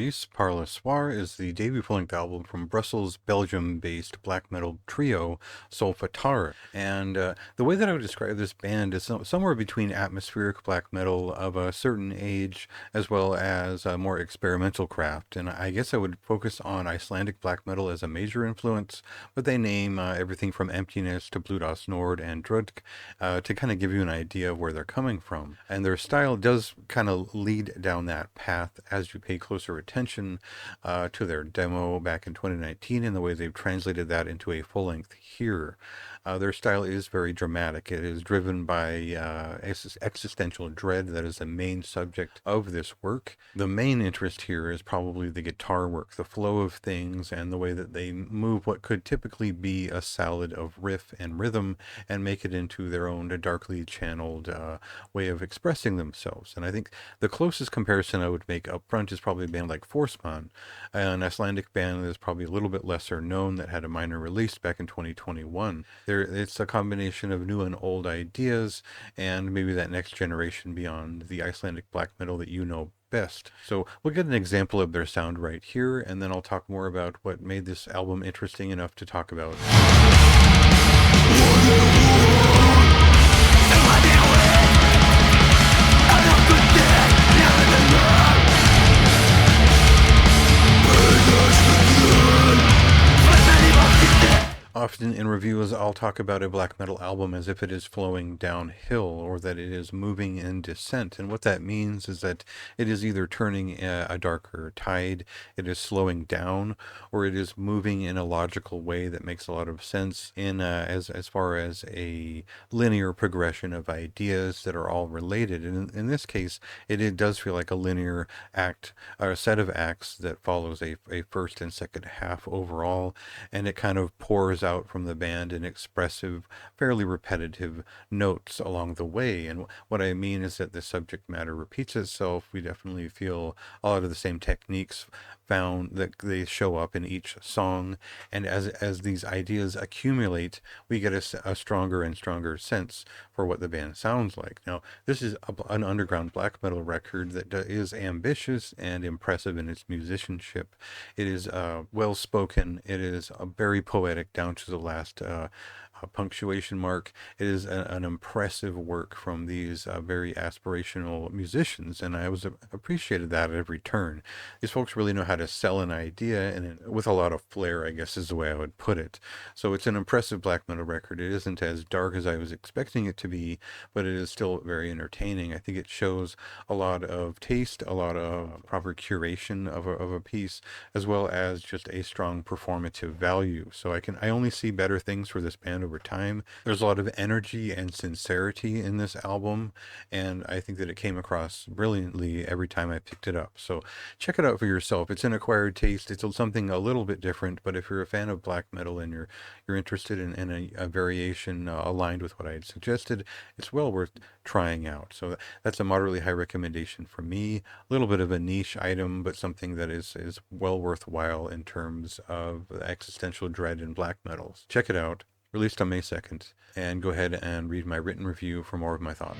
Asservis Par le Soir is the debut full-length album from Brussels, Belgium-based black metal trio Solfatare. And the way that I would describe this band is somewhere between atmospheric black metal of a certain age as well as more experimental craft. And I guess I would focus on Icelandic black metal as a major influence, but they name everything from Emptiness to Bludas Nord and Drudk to kind of give you an idea of where they're coming from. And their style does kind of lead down that path as you pay closer attention to their demo back in 2019 and the way they've translated that into a full length here. Their style is very dramatic. It is driven by existential dread. That is the main subject of this work. The main interest here is probably the guitar work, the flow of things, and the way that they move what could typically be a salad of riff and rhythm and make it into their own darkly channeled way of expressing themselves. And I think the closest comparison I would make up front is probably a band like Forsman, an Icelandic band that is probably a little bit lesser known that had a minor release back in 2021. It's a combination of new and old ideas and maybe that next generation beyond the Icelandic black metal that you know best. So we'll get an example of their sound right here, and then I'll talk more about what made this album interesting enough to talk about. Often in reviews, I'll talk about a black metal album as if it is flowing downhill or that it is moving in descent. And what that means is that it is either turning a darker tide, it is slowing down, or it is moving in a logical way that makes a lot of sense in as far as a linear progression of ideas that are all related. And in this case, it does feel like a linear act, or a set of acts that follows a first and second half overall, and it kind of pours out from the band in expressive, fairly repetitive notes along the way. And what I mean is that the subject matter repeats itself. We definitely feel a lot of the same techniques found that they show up in each song. And as these ideas accumulate, we get a stronger and stronger sense for what the band sounds like. Now, this is an underground black metal record that is ambitious and impressive in its musicianship. It is well spoken. It is very poetic down to the last punctuation mark. It is an impressive work from these very aspirational musicians, and I was appreciated that at every turn. These folks really know how to sell an idea, and with a lot of flair, I guess is the way I would put it. So it's an impressive black metal record. It isn't as dark as I was expecting it to be, but it is still very entertaining. I think it shows a lot of taste, a lot of proper curation of a piece, as well as just a strong performative value. So I only see better things for this band over time. There's a lot of energy and sincerity in this album, and I think that it came across brilliantly every time I picked it up. So check it out for yourself. It's an acquired taste. It's something a little bit different, but if you're a fan of black metal and you're interested in a variation aligned with what I had suggested, it's well worth trying out. So that's a moderately high recommendation for me. A little bit of a niche item, but something that is well worthwhile in terms of existential dread in black metals. Check it out. Released on May 2nd, and go ahead and read my written review for more of my thoughts.